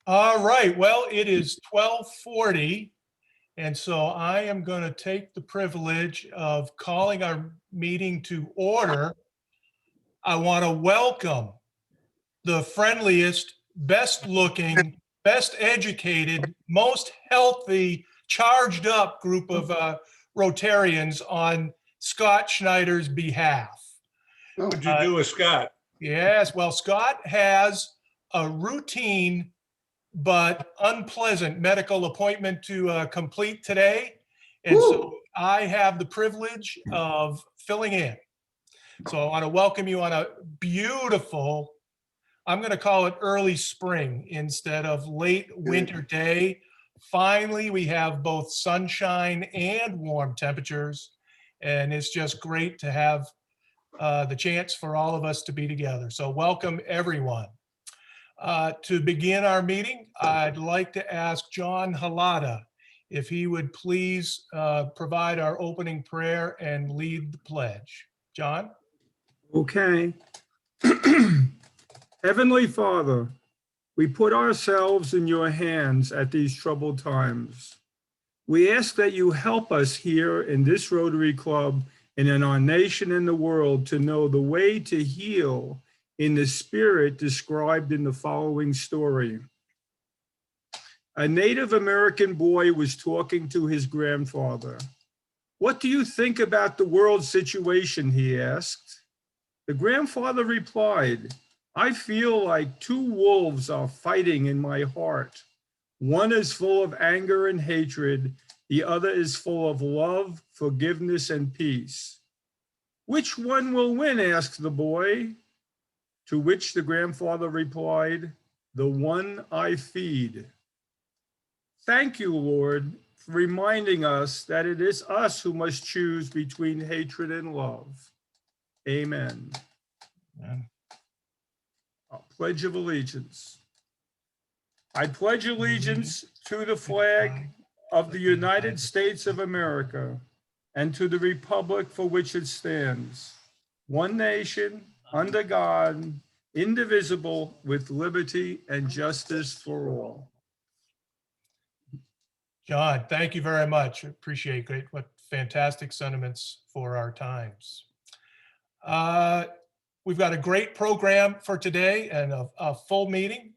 All right, well, it is 12:40, and so I am going to take the privilege of calling our meeting to order. I want to welcome the friendliest, best looking, best educated, most healthy, charged up group of Rotarians on Scott Schneider's behalf. What'd you do with Scott? Yes, well, Scott has a routine but unpleasant medical appointment to complete today. And so I have the privilege of filling in. So I want to welcome you on a beautiful, I'm going to call it early spring instead of late winter day. Finally, we have both sunshine and warm temperatures. And it's just great to have the chance for all of us to be together. So welcome, everyone. To begin our meeting, I'd like to ask John Halata if he would please provide our opening prayer and lead the pledge. John? Okay. Heavenly Father, we put ourselves in your hands at these troubled times. We ask that you help us here in this Rotary Club and in our nation and the world to know the way to heal in the spirit described in the following story. A Native American boy was talking to his grandfather. "What do you think about the world situation?" he asked. The grandfather replied, "I feel like two wolves are fighting in my heart. One is full of anger and hatred. The other is full of love, forgiveness, and peace. Which one will win?" asked the boy. To which the grandfather replied, "The one I feed." Thank you, Lord, for reminding us that it is us who must choose between hatred and love. Amen. Pledge of Allegiance. I pledge allegiance to the flag of the United States of America and to the republic for which it stands, one nation, under God, indivisible, with liberty and justice for all. John, thank you very much. Appreciate great, what fantastic sentiments for our times. We've got a great program for today and a full meeting.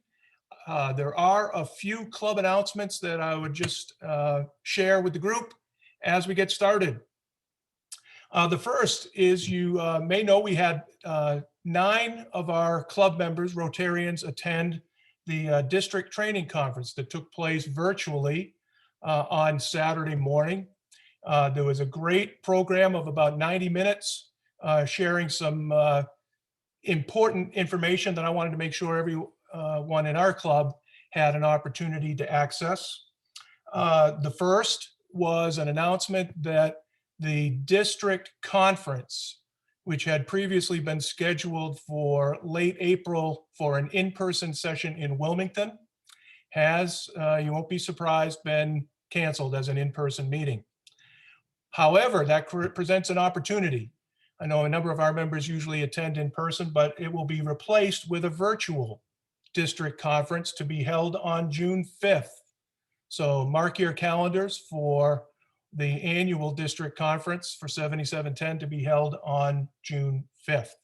There are a few club announcements that I would just share with the group as we get started. The first is you may know we had 9 of our club members, Rotarians, attend the district training conference that took place virtually on Saturday morning. There was a great program of about 90 minutes sharing some important information that I wanted to make sure everyone in our club had an opportunity to access. The first was an announcement that the district conference, which had previously been scheduled for late April for an in-person session in Wilmington, has, you won't be surprised, been canceled as an in-person meeting. However, that presents an opportunity. I know a number of our members usually attend in person, but it will be replaced with a virtual district conference to be held on June 5th. So mark your calendars for the annual district conference for 7710 to be held on June 5th.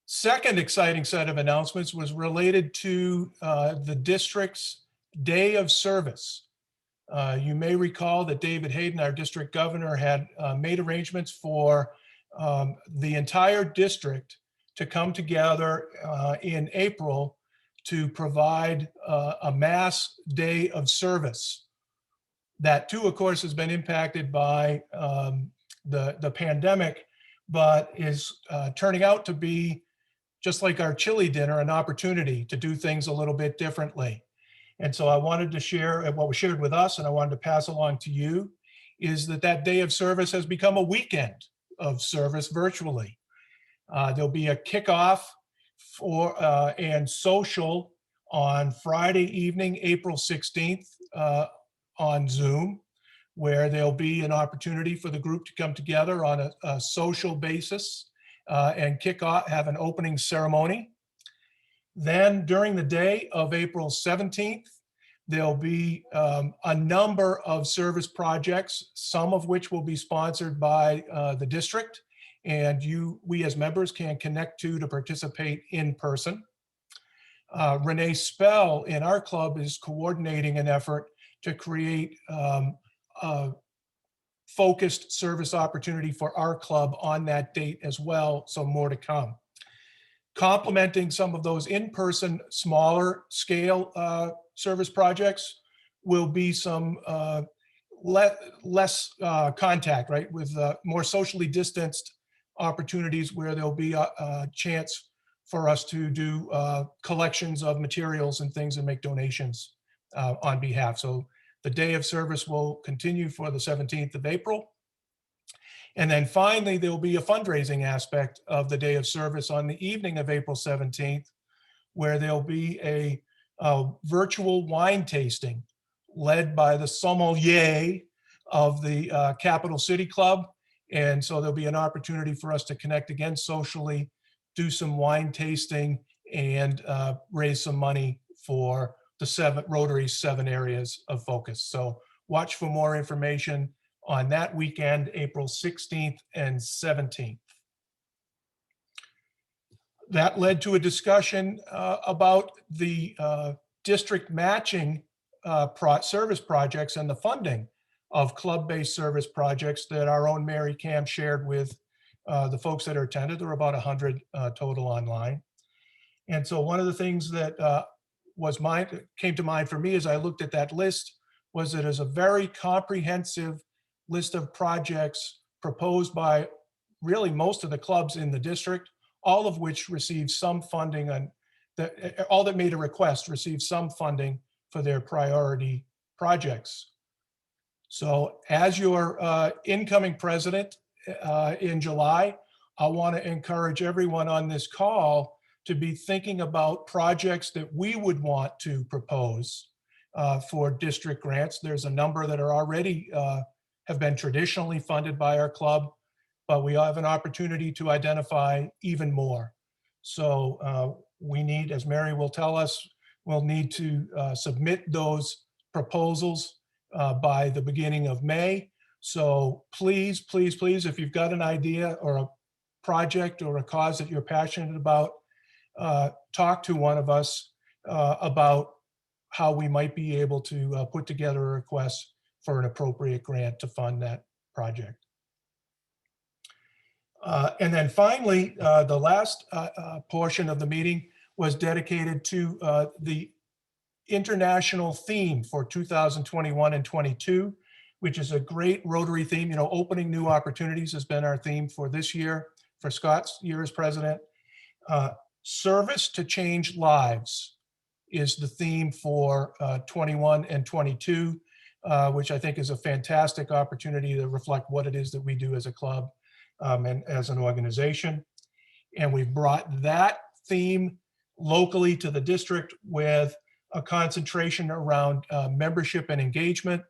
Second exciting set of announcements was related to the district's day of service. You may recall that David Hayden, our district governor, had made arrangements for the entire district to come together in April to provide a mass day of service. That too, of course, has been impacted by the pandemic, but is turning out to be, just like our chili dinner, an opportunity to do things a little bit differently. And so I wanted to share what was shared with us, and I wanted to pass along to you, is that day of service has become a weekend of service virtually. There'll be a kickoff for and social on Friday evening, April 16th on Zoom, where there'll be an opportunity for the group to come together on a social basis and kick off, have an opening ceremony. Then during the day of April 17th, there'll be a number of service projects, some of which will be sponsored by the district, and we as members can connect to participate in person. Renee Spell in our club is coordinating an effort to create a focused service opportunity for our club on that date as well, so more to come. Complementing some of those in-person, smaller scale service projects will be some less contact, right, with more socially distanced opportunities where there'll be a chance for us to do collections of materials and things and make donations on behalf. So the day of service will continue for the 17th of April. And then finally, there will be a fundraising aspect of the day of service on the evening of April 17th, where there'll be a virtual wine tasting led by the sommelier of the Capital City Club. And so there'll be an opportunity for us to connect again socially, do some wine tasting, and raise some money for the Rotary's 7 areas of focus. So watch for more information on that weekend, April 16th and 17th. That led to a discussion about the district matching service projects and the funding of club-based service projects that our own Mary Cam shared with the folks that are attended. There were about 100 total online. And so one of the things that came to mind for me as I looked at that list was that it's a very comprehensive list of projects proposed by really most of the clubs in the district, all of which received some funding all that made a request received some funding for their priority projects. So as your incoming president in July, I want to encourage everyone on this call to be thinking about projects that we would want to propose for district grants. There's a number that are already have been traditionally funded by our club, but we have an opportunity to identify even more. So we need, as Mary will tell us, we'll need to submit those proposals by the beginning of May. So please, please, please, if you've got an idea or a project or a cause that you're passionate about, talk to one of us about how we might be able to put together a request for an appropriate grant to fund that project. And then finally, the last portion of the meeting was dedicated to the international theme for 2021 and 22, which is a great Rotary theme. You know, opening new opportunities has been our theme for this year, for Scott's year as president. Service to change lives is the theme for 21 and 22, which I think is a fantastic opportunity to reflect what it is that we do as a club and as an organization. And we've brought that theme locally to the district with a concentration around membership and engagement,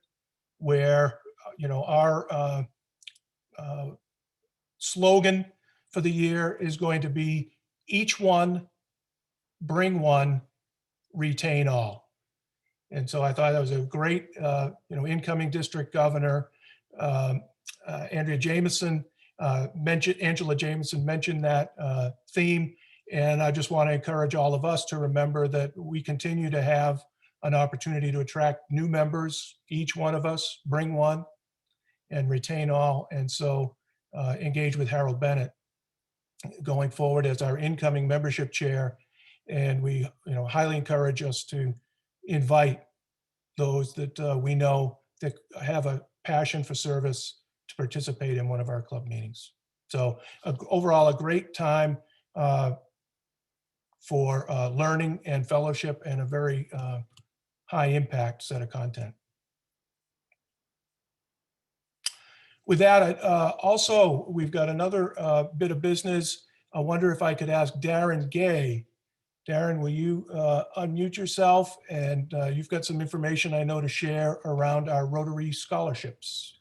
where our slogan for the year is going to be each one, bring one, retain all. And so I thought that was a great, incoming district governor, Angela Jameson mentioned that theme. And I just want to encourage all of us to remember that we continue to have an opportunity to attract new members, each one of us, bring one, and retain all. And so engage with Harold Bennett going forward as our incoming membership chair. And we highly encourage us to invite those that we know that have a passion for service to participate in one of our club meetings. So overall, a great time for learning and fellowship, and a very high impact set of content. With that, also, we've got another bit of business. I wonder if I could ask Darren Gay. Darren, will you unmute yourself? And you've got some information I know to share around our Rotary scholarships.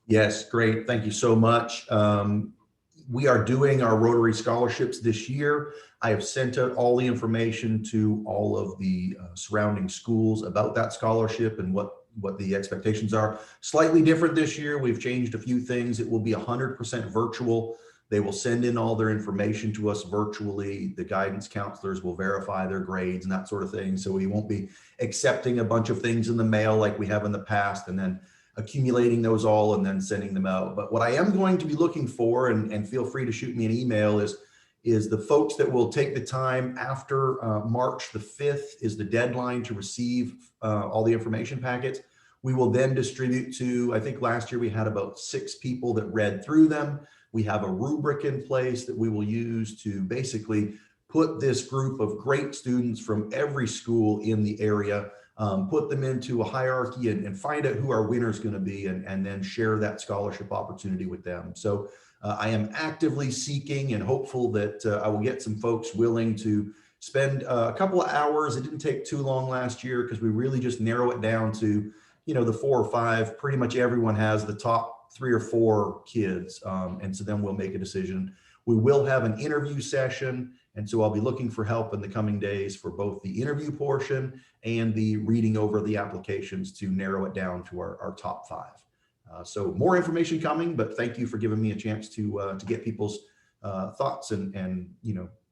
Yes, great. Thank you so much. We are doing our Rotary scholarships this year. I have sent out all the information to all of the surrounding schools about that scholarship and what the expectations are. Slightly different this year. We've changed a few things. It will be 100% virtual. They will send in all their information to us virtually. The guidance counselors will verify their grades and that sort of thing. So we won't be accepting a bunch of things in the mail like we have in the past and then accumulating those all and then sending them out. But what I am going to be looking for, and feel free to shoot me an email, is the folks that will take the time after March the 5th is the deadline to receive all the information packets. We will then distribute to, I think last year we had about 6 people that read through them. We have a rubric in place that we will use to basically put this group of great students from every school in the area, put them into a hierarchy and find out who our winner is going to be, and then share that scholarship opportunity with them. So I am actively seeking and hopeful that I will get some folks willing to spend a couple of hours. It didn't take too long last year because we really just narrow it down to, the 4 or 5. Pretty much everyone has the top 3 or 4 kids. And so then we'll make a decision. We will have an interview session. And so I'll be looking for help in the coming days for both the interview portion and the reading over the applications to narrow it down to our top 5. So more information coming, but thank you for giving me a chance to get people's thoughts and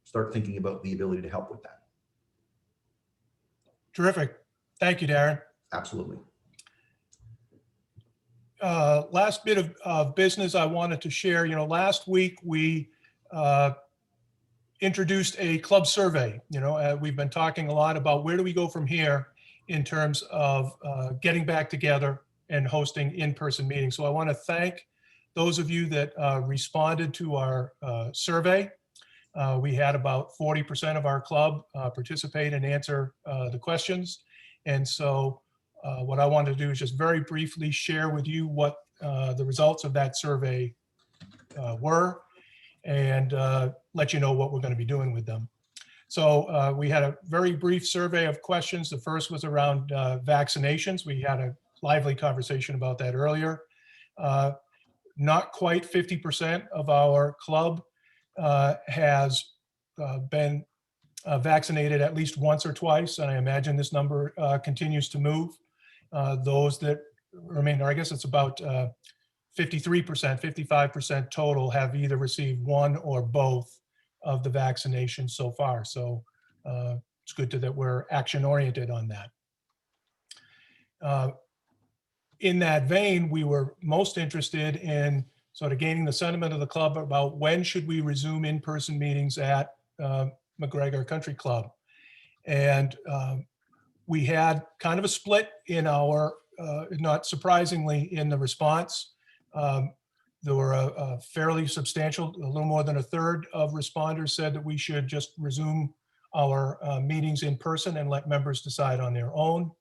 start thinking about the ability to help with that. Terrific. Thank you, Darren. Absolutely. Last bit of business I wanted to share. Last week we introduced a club survey. We've been talking a lot about where do we go from here in terms of getting back together and hosting in-person meetings. So I want to thank those of you that responded to our survey. We had about 40% of our club participate and answer the questions. And so what I wanted to do is just very briefly share with you what the results of that survey were, and let you know what we're going to be doing with them. So we had a very brief survey of questions. The first was around vaccinations. We had a lively conversation about that earlier. Not quite 50% of our club has been vaccinated at least once or twice, and I imagine this number continues to move. Those that remain, or I guess it's about 53%, 55% total have either received one or both of the vaccinations so far. So it's good that we're action oriented on that. In that vein, we were most interested in sort of gaining the sentiment of the club about when should we resume in-person meetings at McGregor Country Club. And we had kind of a split in our, not surprisingly, in the response. There were a fairly substantial, a little more than 1/3 of responders said that we should just resume our meetings in person and let members decide on their own.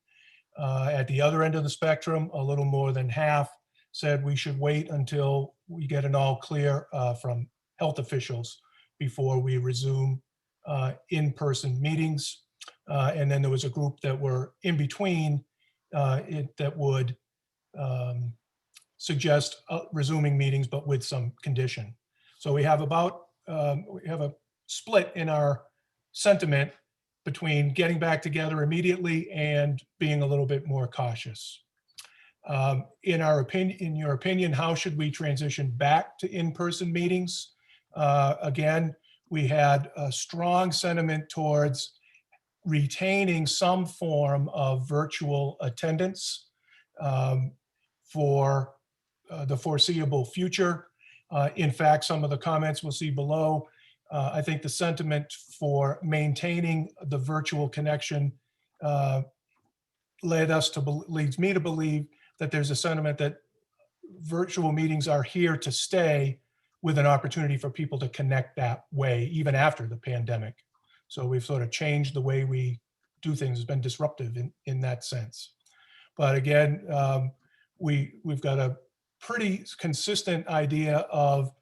At the other end of the spectrum, a little more than half said we should wait until we get an all clear from health officials before we resume in-person meetings. And then there was a group that were in between that would suggest resuming meetings, but with some condition. So we have a split in our sentiment between getting back together immediately and being a little bit more cautious. In your opinion, how should we transition back to in-person meetings? Again, we had a strong sentiment towards retaining some form of virtual attendance for the foreseeable future. In fact, some of the comments we'll see below, I think the sentiment for maintaining the virtual connection leads me to believe that there's a sentiment that virtual meetings are here to stay, with an opportunity for people to connect that way, even after the pandemic. So we've sort of changed the way we do things. It's been disruptive in that sense. But again, we've got a pretty consistent idea of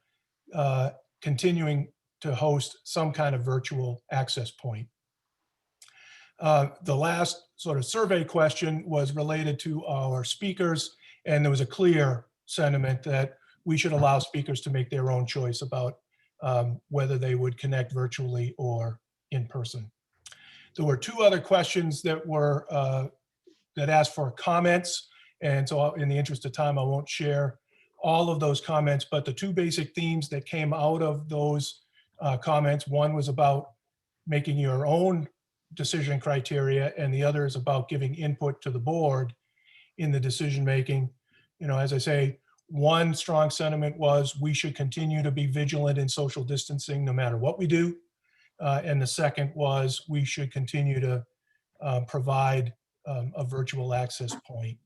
continuing to host some kind of virtual access point. The last sort of survey question was related to our speakers, and there was a clear sentiment that we should allow speakers to make their own choice about whether they would connect virtually or in person. There were two other questions that were that asked for comments. And so in the interest of time, I won't share all of those comments, but the two basic themes that came out of those comments, one was about making your own decision criteria, and the other is about giving input to the board in the decision making. You know, as I say, one strong sentiment was we should continue to be vigilant in social distancing no matter what we do. And the second was we should continue to provide a virtual access point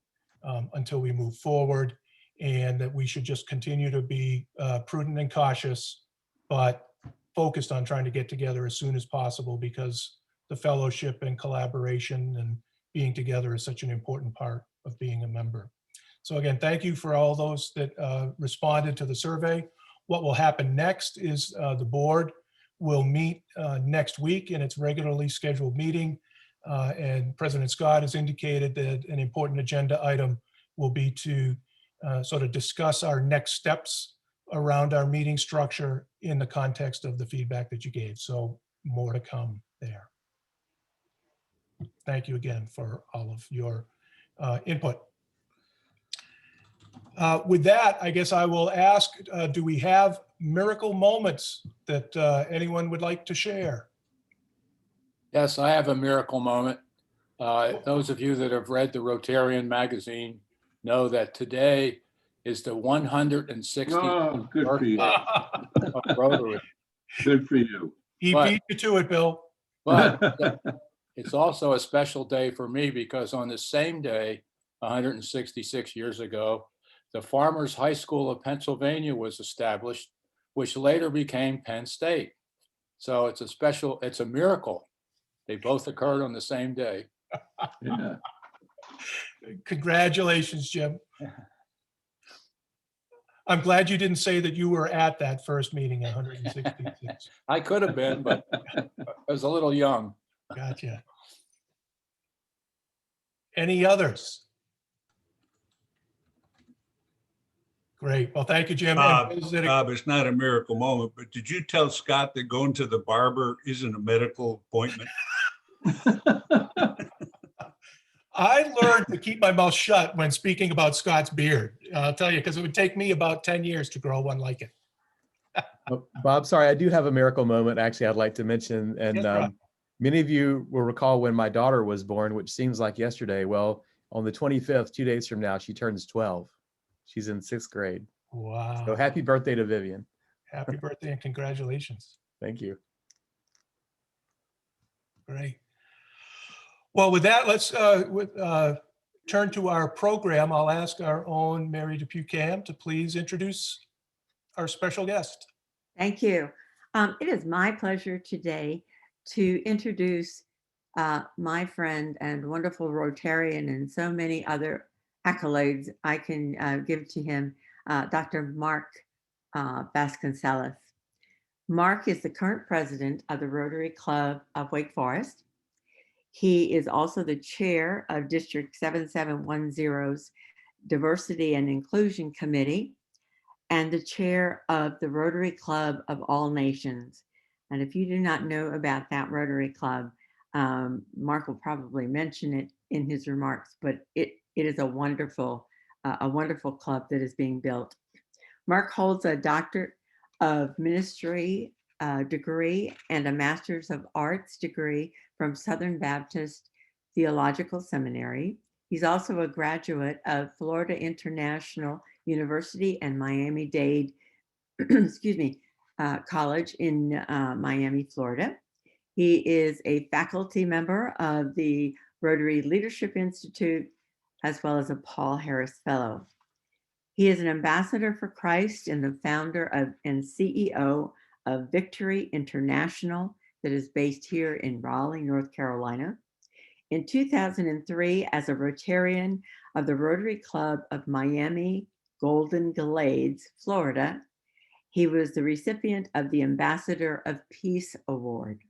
until we move forward, and that we should just continue to be prudent and cautious, but focused on trying to get together as soon as possible, because the fellowship and collaboration and being together is such an important part of being a member. So again, thank you for all those that responded to the survey. What will happen next is the board will meet next week in its regularly scheduled meeting. And President Scott has indicated that an important agenda item will be to sort of discuss our next steps around our meeting structure in the context of the feedback that you gave. So more to come there. Thank you again for all of your input. With that, I guess I will ask, do we have miracle moments that anyone would like to share? Yes, I have a miracle moment. Those of you that have read the Rotarian magazine know that today is the 160th Oh, good for you. birthday of Rotary. Good for you. He But- beat you to it, Bill. But it's also a special day for me because on the same day, 166 years ago, the Farmers High School of Pennsylvania was established, which later became Penn State. So it's a miracle. They both occurred on the same day. Yeah. Congratulations, Jim. I'm glad you didn't say that you were at that first meeting in 166. I could have been, but I was a little young. Gotcha. Any others? Great. Well, thank you, Jim. Bob, And those that- Bob, it's not a miracle moment, but did you tell Scott that going to the barber isn't a medical appointment? I learned to keep my mouth shut when speaking about Scott's beard. I'll tell you, because it would take me about 10 years to grow one like it. Bob, sorry, I do have a miracle moment actually I'd like to mention. And Yes, Rob. many of you will recall when my daughter was born, which seems like yesterday. Well, on the 25th, 2 days from now, she turns 12. She's in 6th grade. Wow. So happy birthday to Vivian. Happy birthday and congratulations. Thank you. Great. Well, with that, let's turn to our program. I'll ask our own Mary DePucam to please introduce our special guest. Thank you. It is my pleasure today to introduce my friend and wonderful Rotarian and so many other accolades I can give to him, Dr. Mark Vasconcellos. Mark is the current president of the Rotary Club of Wake Forest. He is also the chair of District 7710's Diversity and Inclusion Committee and the chair of the Rotary Club of All Nations. And if you do not know about that Rotary Club, Mark will probably mention it in his remarks, but it is a wonderful club that is being built. Mark holds a Doctor of Ministry degree and a Master's of Arts degree from Southern Baptist Theological Seminary. He's also a graduate of Florida International University and Miami-Dade, College in Miami, Florida. He is a faculty member of the Rotary Leadership Institute, as well as a Paul Harris Fellow. He is an ambassador for Christ and the founder of and CEO of Victory International that is based here in Raleigh, North Carolina. In 2003, as a Rotarian of the Rotary Club of Miami Golden Glades, Florida, he was the recipient of the Ambassador of Peace Award.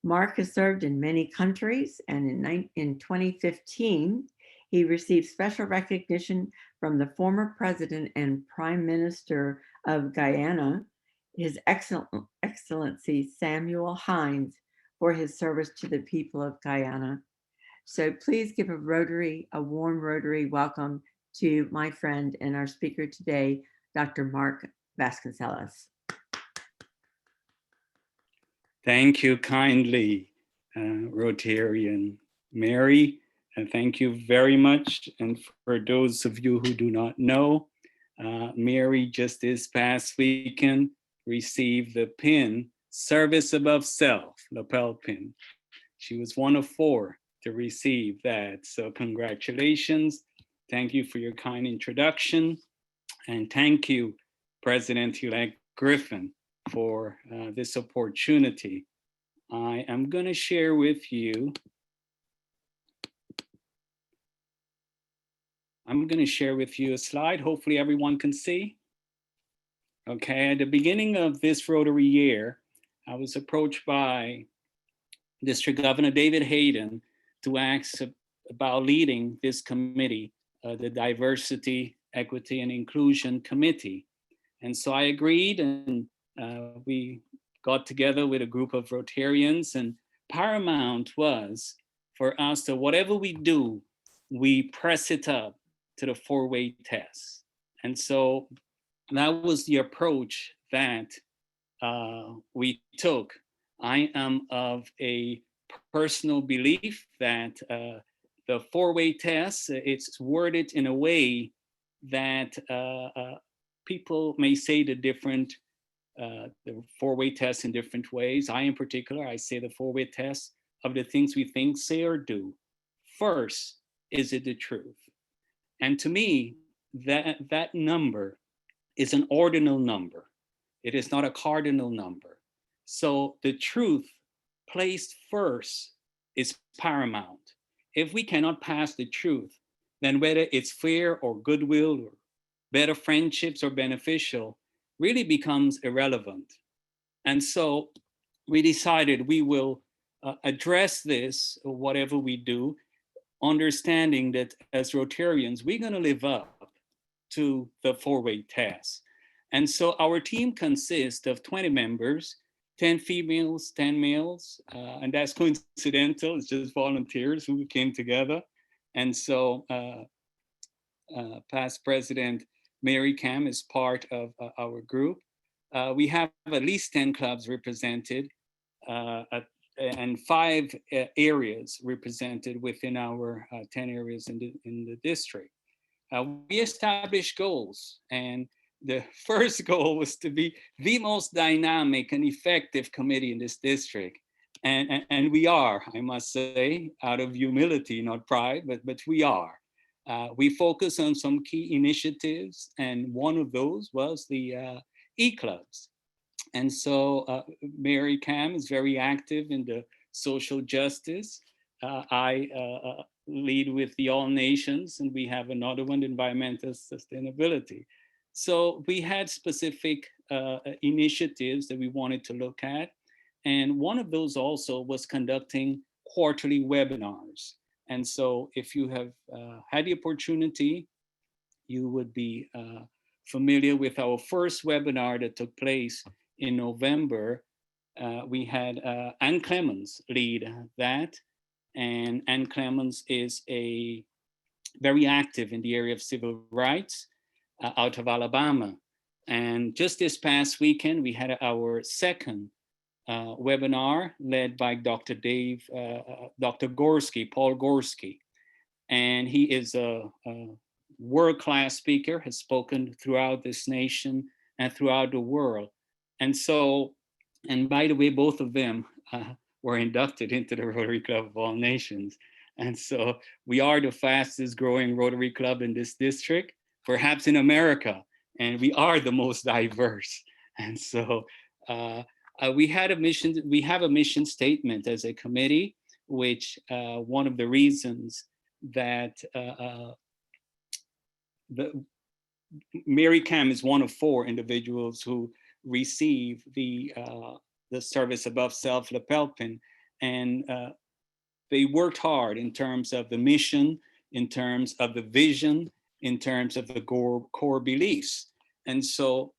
Mark has served in many countries, and in 2015, he received special recognition from the former President and Prime Minister of Guyana, His Excellency Samuel Hines, for his service to the people of Guyana. So please give a warm Rotary welcome to my friend and our speaker today, Dr. Mark Vasconcellos. Thank you kindly, Rotarian Mary, and thank you very much. And for those of you who do not know, Mary just this past weekend received the pin, Service Above Self, lapel pin. She was one of 4 to receive that. So congratulations. Thank you for your kind introduction. And thank you, President-elect Griffin, for this opportunity. I am going to share with you. A slide. Hopefully everyone can see. Okay, at the beginning of this Rotary year, I was approached by District Governor David Hayden to ask about leading this committee, the Diversity, Equity, and Inclusion Committee. And so I agreed, and we got together with a group of Rotarians, and paramount was for us to, whatever we do, we press it up to the 4-way test. And so that was the approach that we took. I am of a personal belief that the 4-way test, it's worded in a way that people may say the 4-way test in different ways. I, in particular, I say the 4-way test of the things we think, say, or do. First, is it the truth? And to me, that number is an ordinal number. It is not a cardinal number. So the truth placed first is paramount. If we cannot pass the truth, then whether it's fair or goodwill or better friendships or beneficial really becomes irrelevant. And so we decided we will address this, whatever we do, understanding that as Rotarians, we're going to live up to the 4-way test. And so our team consists of 20 members, 10 females, 10 males, and that's coincidental. It's just volunteers who came together. And so past President Mary Cam is part of our group. We have at least 10 clubs represented and 5 areas represented within our 10 areas in the district. We established goals, and the first goal was to be the most dynamic and effective committee in this district. And we are, I must say, out of humility, not pride, but we are. We focus on some key initiatives, and one of those was the e-clubs. And so Mary Cam is very active in the social justice. I lead with the All Nations, and we have another one, environmental sustainability. So we had specific initiatives that we wanted to look at. And one of those also was conducting quarterly webinars. And so if you have had the opportunity, you would be familiar with our first webinar that took place in November. We had Ann Clemens lead that. And Ann Clemens is very active in the area of civil rights out of Alabama. And just this past weekend, we had our second webinar led by Dr. Gorski, Paul Gorski. And he is a world-class speaker, has spoken throughout this nation and throughout the world. And so, and by the way, both of them were inducted into the Rotary Club of All Nations. And so we are the fastest growing Rotary Club in this district, perhaps in America, and we are the most diverse. And so we have a mission statement as a committee, which one of the reasons that Mary Cam is one of 4 individuals who receive the Service Above Self lapel pin, and they worked hard in terms of the mission, in terms of the vision, in terms of the core beliefs. And so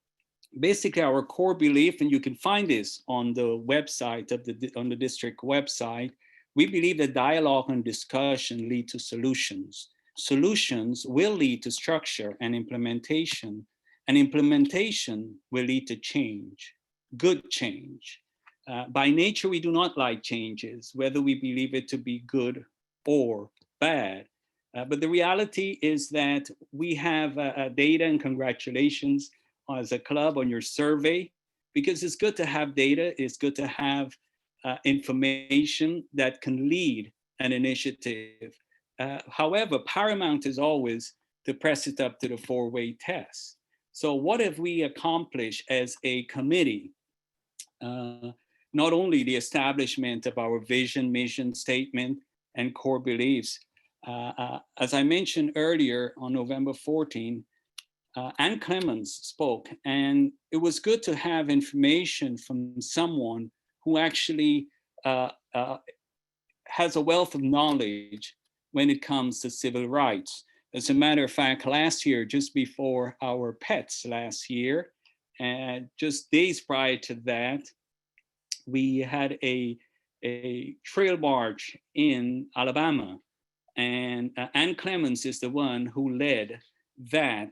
basically our core belief, and you can find this on the website of on the district website, we believe that dialogue and discussion lead to solutions. Solutions will lead to structure and implementation will lead to change, good change. By nature, we do not like changes, whether we believe it to be good or bad. But the reality is that we have data, and congratulations as a club on your survey, because it's good to have data, it's good to have information that can lead an initiative. However, paramount is always to press it up to the four-way test. So what have we accomplished as a committee? Not only the establishment of our vision, mission statement, and core beliefs. As I mentioned earlier, on November 14, Ann Clemens spoke, and it was good to have information from someone who actually has a wealth of knowledge when it comes to civil rights. As a matter of fact, last year, just before our pets last year, and just days prior to that, we had a trail march in Alabama. And Ann Clemens is the one who led that.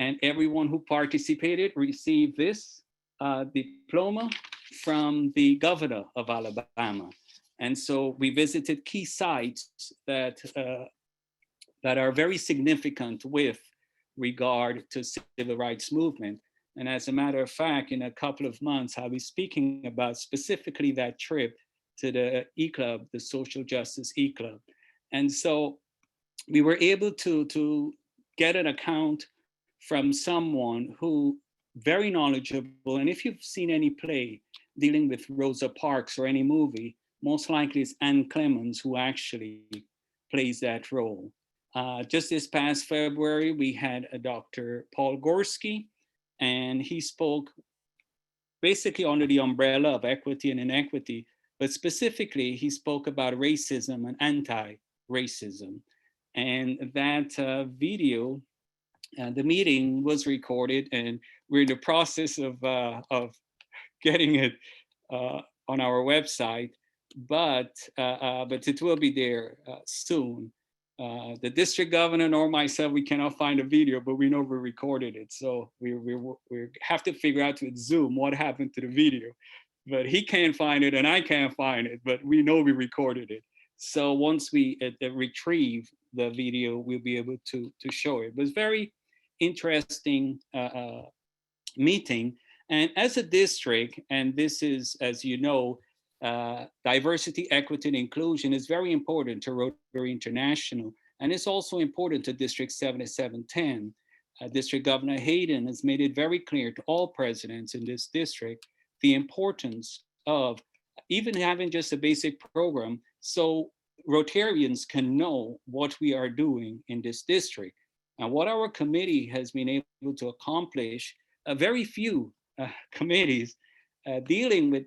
And everyone who participated received this diploma from the governor of Alabama. And so we visited key sites that are very significant with regard to civil rights movement. And as a matter of fact, in a couple of months, I'll be speaking about specifically that trip to the E-Club, the Social Justice E-Club. And so we were able to get an account from someone who very knowledgeable. And if you've seen any play dealing with Rosa Parks or any movie, most likely it's Ann Clemens who actually plays that role. Just this past February, we had a Dr. Paul Gorski, and he spoke basically under the umbrella of equity and inequity, but specifically he spoke about racism and anti-racism. And that video, the meeting was recorded, and we're in the process of getting it on our website, but it will be there soon. The district governor nor myself, we cannot find a video, but we know we recorded it. So we have to figure out with Zoom what happened to the video. But he can't find it and I can't find it, but we know we recorded it. So once we retrieve the video, we'll be able to show it. It was very interesting meeting. And as a district, and this is, as you know, diversity, equity, and inclusion is very important to Rotary International. And it's also important to District 7710. District Governor Hayden has made it very clear to all presidents in this district the importance of even having just a basic program so Rotarians can know what we are doing in this district. And what our committee has been able to accomplish, very few committees dealing with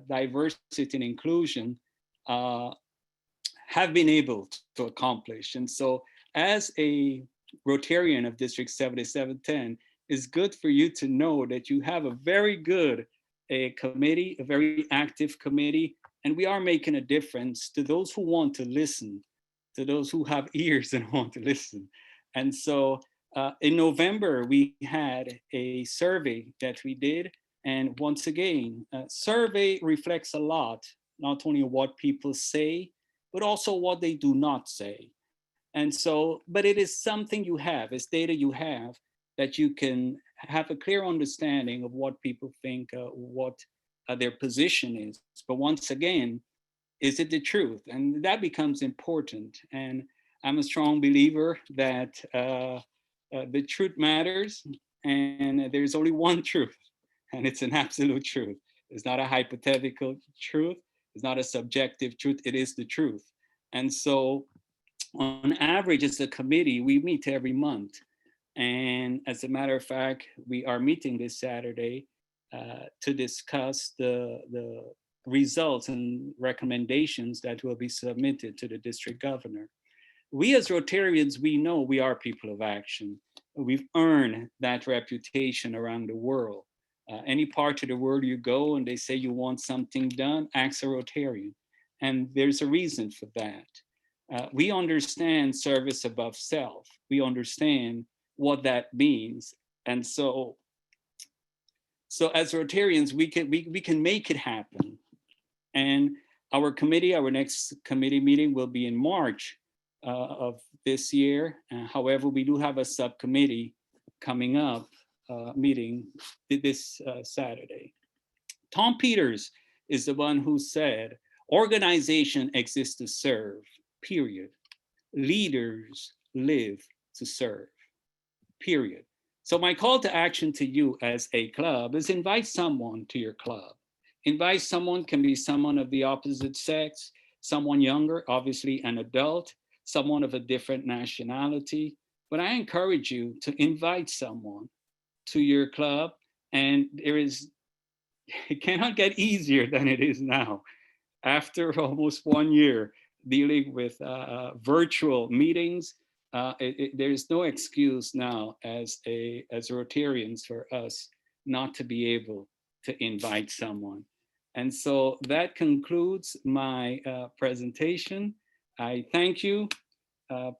diversity and inclusion have been able to accomplish. And so as a Rotarian of District 7710, it's good for you to know that you have a very good committee, a very active committee, and we are making a difference to those who want to listen, to those who have ears and want to listen. And so in November, we had a survey that we did. And once again, survey reflects a lot, not only what people say, but also what they do not say. And so, but it is something you have, it's data you have that you can have a clear understanding of what people think, what their position is. But once again, is it the truth? And that becomes important. And I'm a strong believer that the truth matters, and there's only one truth, and it's an absolute truth. It's not a hypothetical truth. It's not a subjective truth. It is the truth. And so on average, as a committee, we meet every month. And as a matter of fact, we are meeting this Saturday to discuss the results and recommendations that will be submitted to the district governor. we as Rotarians, we know we are people of action. We've earned that reputation around the world. Any part of the world you go and they say you want something done, ask a Rotarian. And there's a reason for that. We understand service above self. We understand what that means. And so as Rotarians, we can make it happen. And our committee, our next committee meeting will be in March of this year. However, we do have a subcommittee coming up, meeting this Saturday. Tom Peters is the one who said, organization exists to serve, period. Leaders live to serve, period. So my call to action to you as a club is invite someone to your club. Invite someone, can be someone of the opposite sex, someone younger, obviously an adult, someone of a different nationality. But I encourage you to invite someone to your club, and it cannot get easier than it is now. After almost 1 year dealing with virtual meetings, there is no excuse now as Rotarians for us not to be able to invite someone. And so that concludes my presentation. I thank you,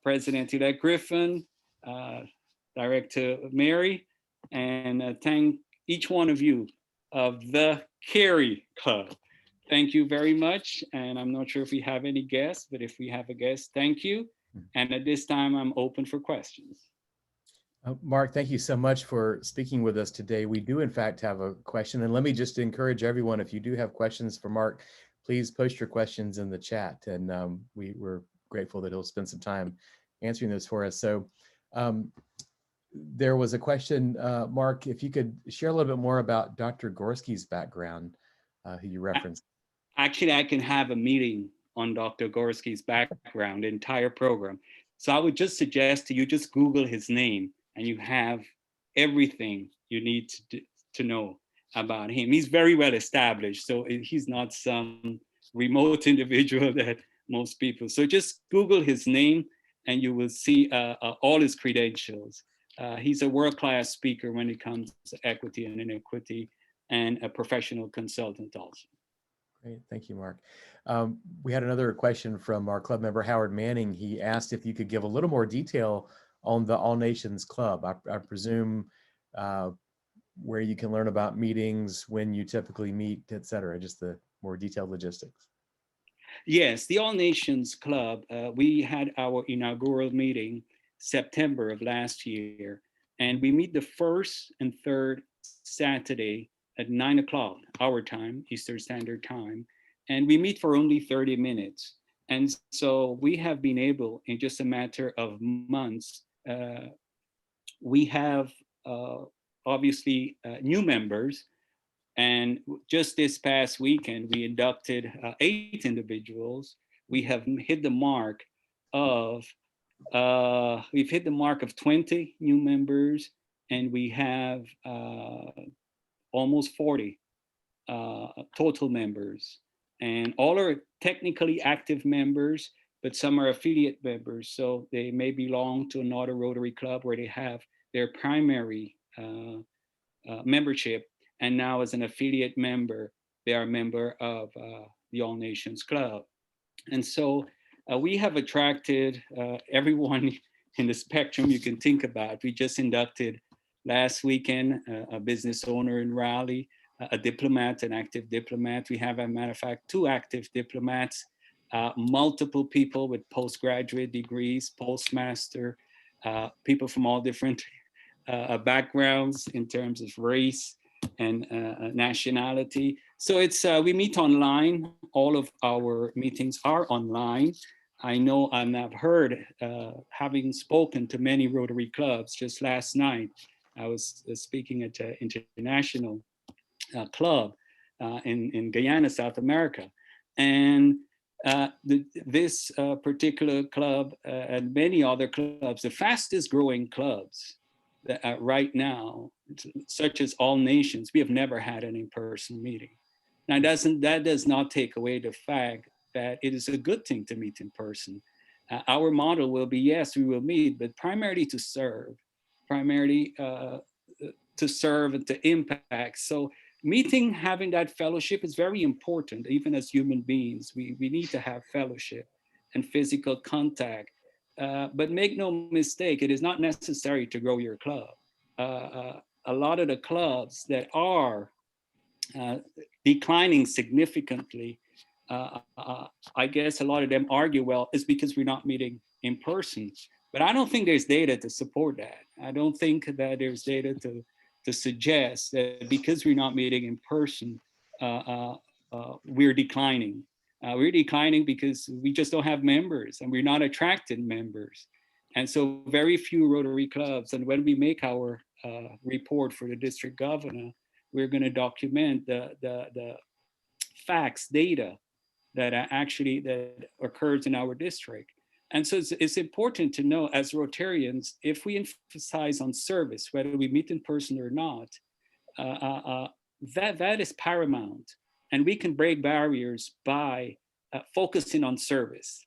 President-elect Griffin, Director Mary, and thank each one of you of the Cary Club. Thank you very much. And I'm not sure if we have any guests, but if we have a guest, thank you. And at this time, I'm open for questions. Mark, thank you so much for speaking with us today. We do, in fact, have a question. And let me just encourage everyone, if you do have questions for Mark, please post your questions in the chat. And we're grateful that he'll spend some time answering those for us. So there was a question, Mark, if you could share a little bit more about Dr. Gorski's background, who you referenced. Actually, I can have a meeting on Dr. Gorski's background, the entire program. So I would just suggest to you, just Google his name and you have everything you need to know about him. He's very well established, so he's not some remote individual that most people. So just Google his name and you will see all his credentials. He's a world-class speaker when it comes to equity and inequity, and a professional consultant also. Great, thank you, Mark. We had another question from our club member, Howard Manning. He asked if you could give a little more detail on the All Nations Club. I presume where you can learn about meetings, when you typically meet, et cetera, just the more detailed logistics. Yes, the All Nations Club, we had our inaugural meeting September of last year, and we meet the first and third Saturday at 9 o'clock, our time, Eastern Standard Time, and we meet for only 30 minutes. And so we have been able, in just a matter of months, we have obviously new members. And just this past weekend, we inducted 8 individuals. We have hit the mark of, 20 new members, and we have almost 40 total members. And all are technically active members, but some are affiliate members. So they may belong to another Rotary club where they have their primary membership. And now as an affiliate member, they are a member of the All Nations Club. And so we have attracted everyone in the spectrum you can think about. We just inducted last weekend a business owner in Raleigh, a diplomat, an active diplomat. We have, as a matter of fact, 2 active diplomats, multiple people with postgraduate degrees, postmaster, people from all different backgrounds in terms of race and nationality. So it's we meet online. All of our meetings are online. I know, and I've heard, having spoken to many Rotary clubs just last night, I was speaking at an international club in Guyana, South America. And this particular club and many other clubs, the fastest growing clubs that right now, such as All Nations, we have never had an in-person meeting. Now, that does not take away the fact that it is a good thing to meet in person. Our model will be, yes, we will meet, but primarily to serve, primarily to serve and to impact. So meeting, having that fellowship is very important. Even as human beings, we need to have fellowship and physical contact. But make no mistake, it is not necessary to grow your club. A lot of the clubs that are declining significantly, I guess a lot of them argue, well, it's because we're not meeting in person. But I don't think there's data to support that. I don't think that there's data to suggest that because we're not meeting in person, we're declining. We're declining because we just don't have members and we're not attracting members. And so very few Rotary clubs, and when we make our report for the district governor, we're going to document the facts, data that occurs in our district. And so it's important to know as Rotarians, if we emphasize on service, whether we meet in person or not, that is paramount. And we can break barriers by focusing on service.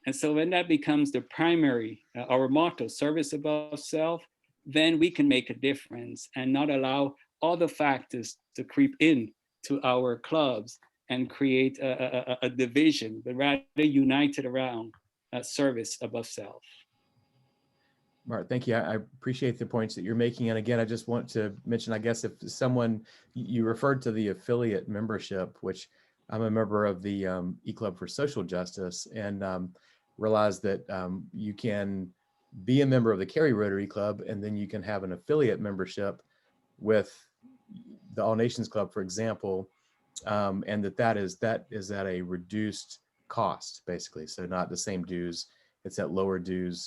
And so when that becomes the primary, our motto, service above self, then we can make a difference and not allow other factors to creep in to our clubs and create a division, but rather united around service above self. Mark, thank you. I appreciate the points that you're making. And again, I just want to mention, I guess if someone, you referred to the affiliate membership, which I'm a member of the E-Club for Social Justice, and realize that you can be a member of the Cary Rotary Club, and then you can have an affiliate membership with the All Nations Club, for example, and that is at a reduced cost, basically. So not the same dues, it's at lower dues.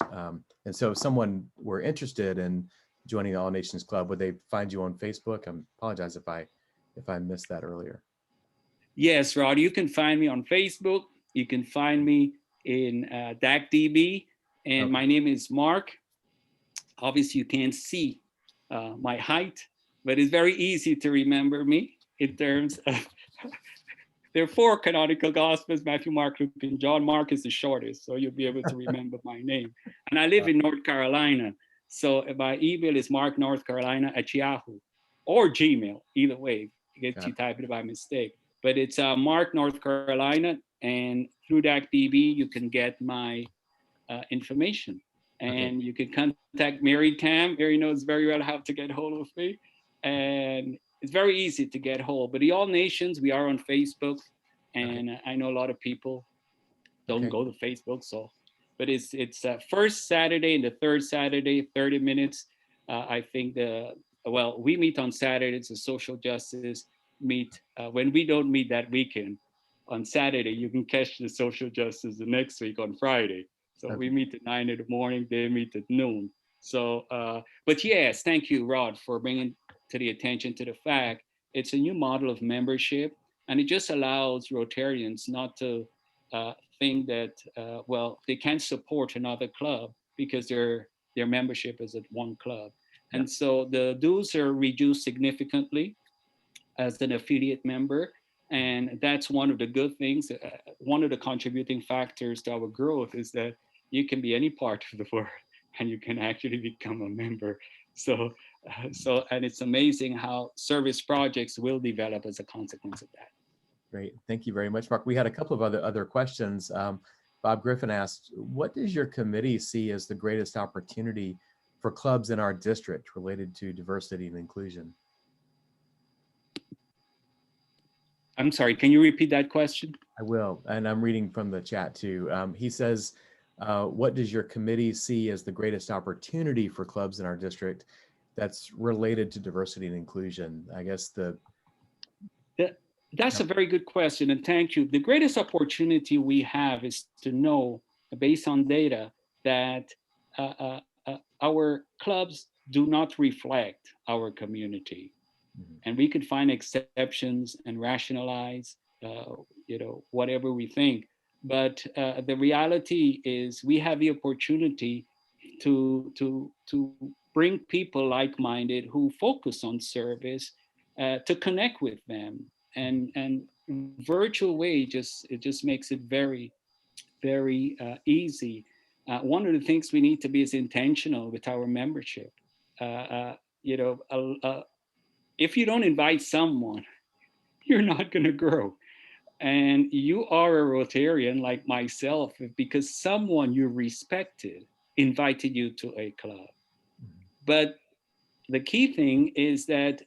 And so if someone were interested in joining the All Nations Club, would they find you on Facebook? I apologize if I missed that earlier. Yes, Rod, you can find me on Facebook. You can find me in DACDB, and Okay. my name is Mark. Obviously, you can't see my height, but it's very easy to remember me in terms of there are 4 canonical gospels: Matthew, Mark, Luke, and John. Mark is the shortest, so you'll be able to remember my name. And I live in North Carolina, so my email is marknorthcarolina@yahoo or Gmail, either way, in case you type it by mistake. But it's Mark, North Carolina, and through DACDB, you can get my information. And you can contact Mary Cam. Mary knows very well how to get hold of me. And it's very easy to get hold. But the All Nations, we are on Facebook. And I know a lot of people don't go to Facebook. So, but it's first Saturday and the third Saturday, 30 minutes. I think we meet on Saturday. It's a social justice meet. When we don't meet that weekend, on Saturday, you can catch the social justice the next week on Friday. So we meet at 9 in the morning, they meet at noon. So, but yes, thank you, Rod, for bringing to the attention to the fact it's a new model of membership, and it just allows Rotarians not to think that, they can't support another club because their membership is at one club. And so the dues are reduced significantly as an affiliate member. And that's one of the good things. One of the contributing factors to our growth is that you can be any part of the world and you can actually become a member. So and it's amazing how service projects will develop as a consequence of that. Great. Thank you very much, Mark. We had a couple of other questions. Bob Griffin asked, what does your committee see as the greatest opportunity for clubs in our district related to diversity and inclusion? I'm sorry, can you repeat that question? I will, and I'm reading from the chat too. He says, what does your committee see as the greatest opportunity for clubs in our district that's related to diversity and inclusion? I guess that's a very good question, and thank you. The greatest opportunity we have is to know, based on data, that our clubs do not reflect our community. And we could find exceptions and rationalize, whatever we think. But the reality is we have the opportunity to bring people like-minded who focus on service to connect with them. And virtual way it just makes it very, very easy. one of the things we need to be is intentional with our membership. You know, if you don't invite someone, you're not going to grow. And you are a Rotarian like myself because someone you respected invited you to a club. But the key thing is that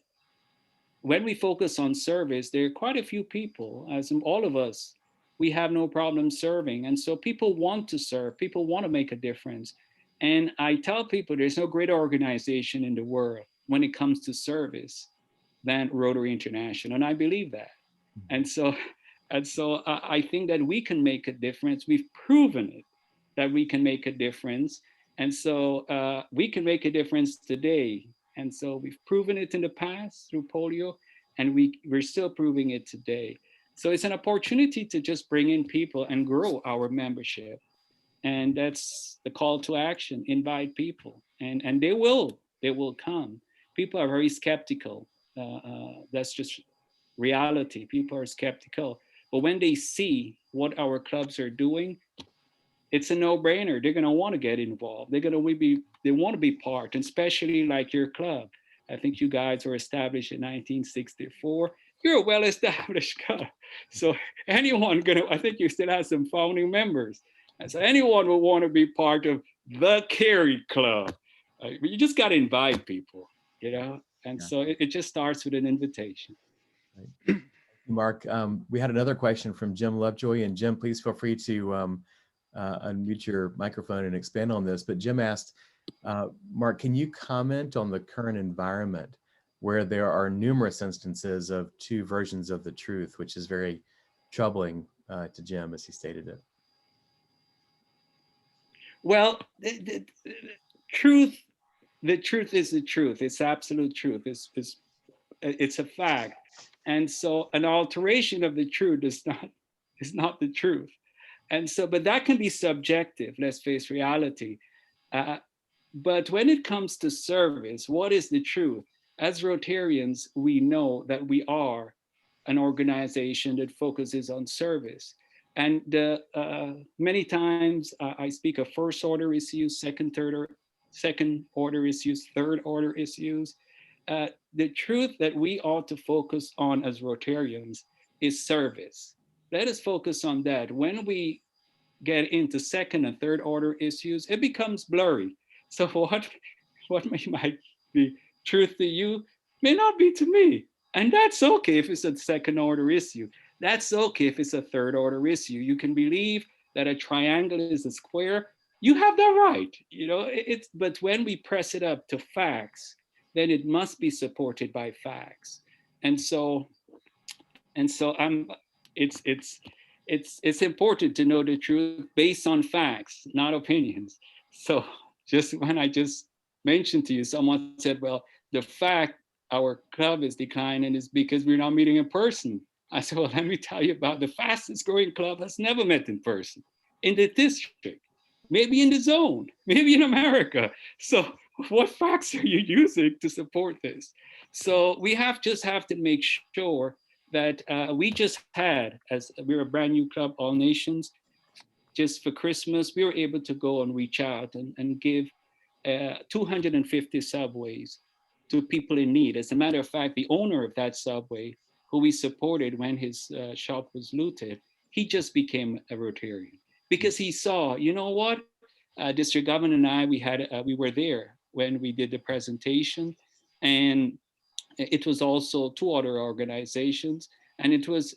when we focus on service, there are quite a few people, as in all of us, we have no problem serving. And so people want to serve, people want to make a difference. And I tell people there's no greater organization in the world when it comes to service than Rotary International. And I believe that. And so I think that we can make a difference. We've proven it, that we can make a difference. And so we can make a difference today. And so we've proven it in the past through polio, and we're still proving it today. So it's an opportunity to just bring in people and grow our membership. And that's the call to action, invite people. And they will come. People are very skeptical. That's just reality. People are skeptical. But when they see what our clubs are doing, it's a no-brainer. They're going to want to get involved. They want to be part, and especially like your club. I think you guys were established in 1964. You're a well-established club. So anyone I think you still have some founding members. And so anyone will want to be part of the Cary Club. You just got to invite people, you know? And so it just starts with an invitation. Right. Mark, we had another question from Jim Lovejoy, and Jim, please feel free to unmute your microphone and expand on this. But Jim asked, Mark, can you comment on the current environment where there are numerous instances of two versions of the truth, which is very troubling to Jim, as he stated it? Well, the truth is the truth. It's absolute truth. It's a fact. And so an alteration of the truth is not the truth. And so, but that can be subjective, let's face reality. But when it comes to service, what is the truth? As Rotarians, we know that we are an organization that focuses on service. And many times I speak of first order issues, second order issues, third order issues. The truth that we ought to focus on as Rotarians is service. Let us focus on that. When we get into second and third order issues, it becomes blurry. So what might be truth to you may not be to me. And that's okay if it's a second order issue. That's okay if it's a third order issue. You can believe that a triangle is a square. You have that right, you know. But when we press it up to facts, then it must be supported by facts. And so it's important to know the truth based on facts, not opinions. So just when I just mentioned to you, someone said, well, the fact our club is declining is because we're not meeting in person. I said, well, let me tell you about the fastest growing club has never met in person in the district, maybe in the zone, maybe in America. So what facts are you using to support this? So we just have to make sure that we just had, as we're a brand new club, All Nations, just for Christmas, we were able to go and reach out and give 250 subways to people in need. As a matter of fact, the owner of that subway, who we supported when his shop was looted, he just became a Rotarian because he saw, you know what, District Governor and I, we were there when we did the presentation, and it was also two other organizations, and it was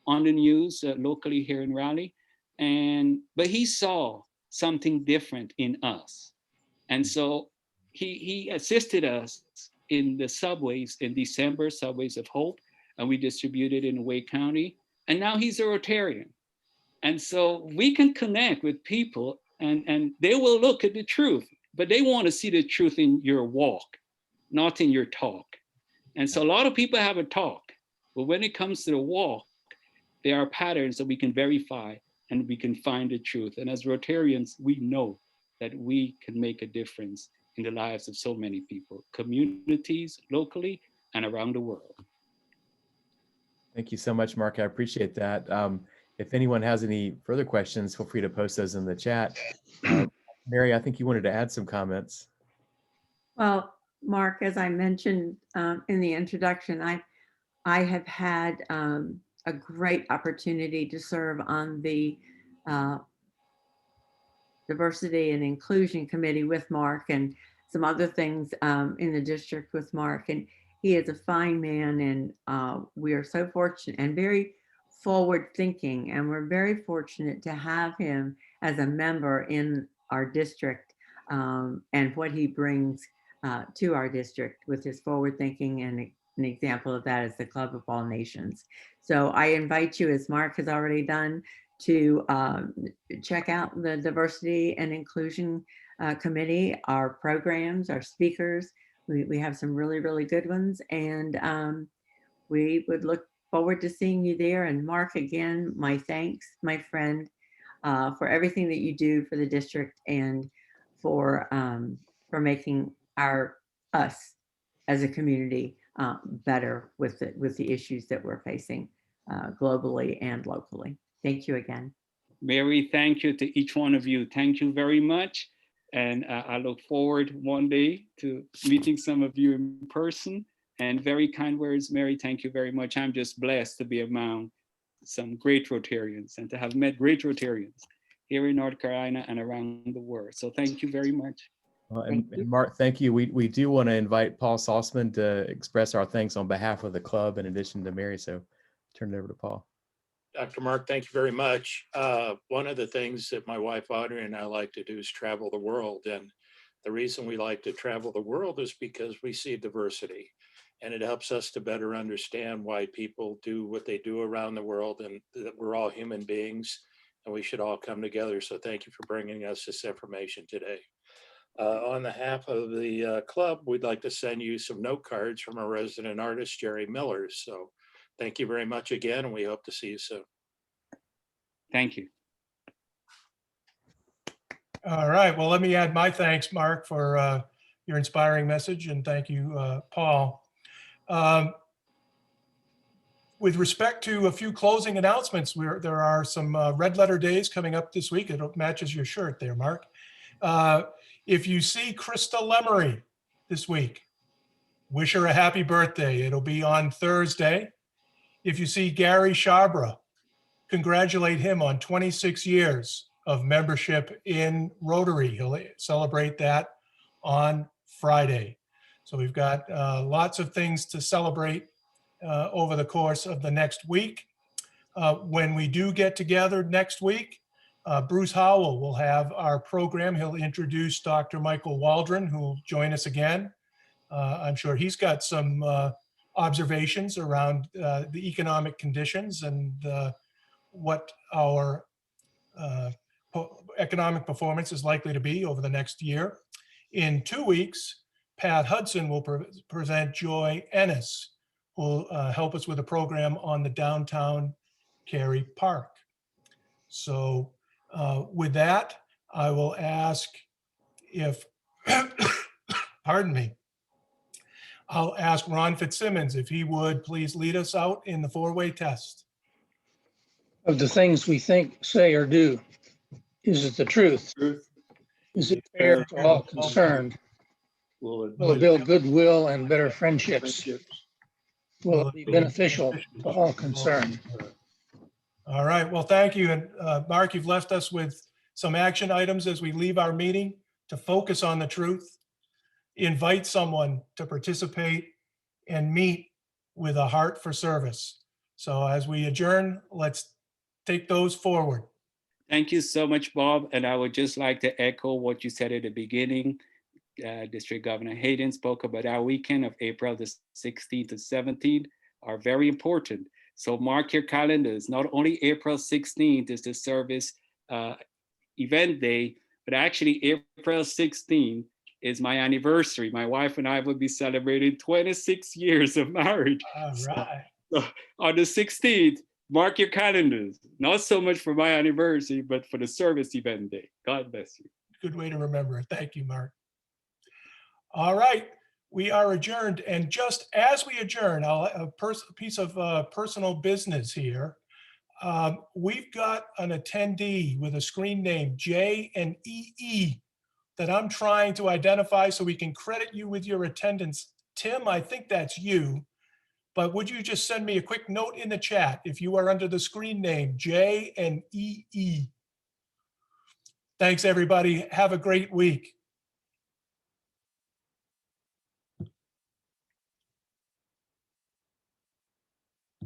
on the news locally here in Raleigh. But he saw something different in us. And so he assisted us in the subways in December, Subways of Hope, and we distributed in Wake County. And now he's a Rotarian. And so we can connect with people and they will look at the truth, but they want to see the truth in your walk, not in your talk. And so a lot of people have a talk, but when it comes to the walk, there are patterns that we can verify and we can find the truth. And as Rotarians, we know that we can make a difference in the lives of so many people, communities, locally, and around the world. Thank you so much, Mark. I appreciate that. If anyone has any further questions, feel free to post those in the chat. Mary, I think you wanted to add some comments. Well, Mark, as I mentioned in the introduction, I have had a great opportunity to serve on the Diversity and Inclusion Committee with Mark and some other things in the district with Mark. And he is a fine man, and we are so fortunate and very forward thinking. And we're very fortunate to have him as a member in our district and what he brings to our district with his forward thinking. And an example of that is the Club of All Nations. So I invite you, as Mark has already done, to check out the Diversity and Inclusion Committee, our programs, our speakers. We have some really, really good ones, and we would look forward to seeing you there. And Mark, again, my thanks, my friend, for everything that you do for the district and for making us as a community better with the issues that we're facing globally and locally. Thank you again. Mary, thank you to each one of you. Thank you very much. And I look forward one day to meeting some of you in person. And very kind words, Mary, thank you very much. I'm just blessed to be among some great Rotarians and to have met great Rotarians here in North Carolina and around the world. So thank you very much. And Mark, thank you. We do want to invite Paul Salzman to express our thanks on behalf of the club in addition to Mary. So turn it over to Paul. Dr. Mark, thank you very much. One of the things that my wife Audrey and I like to do is travel the world. And the reason we like to travel the world is because we see diversity. And it helps us to better understand why people do what they do around the world, and that we're all human beings and we should all come together. So thank you for bringing us this information today. On behalf of the club, we'd like to send you some note cards from our resident artist, Jerry Miller. So thank you very much again, and we hope to see you soon. Thank you. All right. Well, let me add my thanks, Mark, for your inspiring message, and thank you, Paul. With respect to a few closing announcements, there are some red letter days coming up this week. It matches your shirt there, Mark. If you see Krista Lemery this week, wish her a happy birthday. It'll be on Thursday. If you see Gary Shabra, congratulate him on 26 years of membership in Rotary. He'll celebrate that on Friday. So we've got lots of things to celebrate over the course of the next week. When we do get together next week, Bruce Howell will have our program. He'll introduce Dr. Michael Waldron, who will join us again. I'm sure he's got some observations around the economic conditions and what our economic performance is likely to be over the next year. In 2 weeks, Pat Hudson will present Joy Ennis, who will help us with a program on the downtown Cary Park. So with that, I will ask if, pardon me, I'll ask Ron Fitzsimmons if he would please lead us out in the four-way test. Of the things we think, say, or do, is it the truth? Is it fair to all concerned? Will it build goodwill and better friendships? Will it be beneficial to all concerned? All right, well, thank you. And Mark, you've left us with some action items as we leave our meeting: to focus on the truth, invite someone to participate, and meet with a heart for service. So as we adjourn, let's take those forward. Thank you so much, Bob. And I would just like to echo what you said at the beginning. District Governor Hayden spoke about our weekend of April the 16th to 17th are very important. So mark your calendars. Not only April 16th is the service event day, but actually April 16th is my anniversary. My wife and I will be celebrating 26 years of marriage. All right. So on the 16th, mark your calendars. Not so much for my anniversary, but for the service event day. God bless you. Good way to remember it. Thank you, Mark. All right, we are adjourned. And just as we adjourn, I'll have a piece of personal business here. We've got an attendee with a screen name J and EE that I'm trying to identify so we can credit you with your attendance. Tim, I think that's you. But would you just send me a quick note in the chat if you are under the screen name J and EE? Thanks, everybody. Have a great week.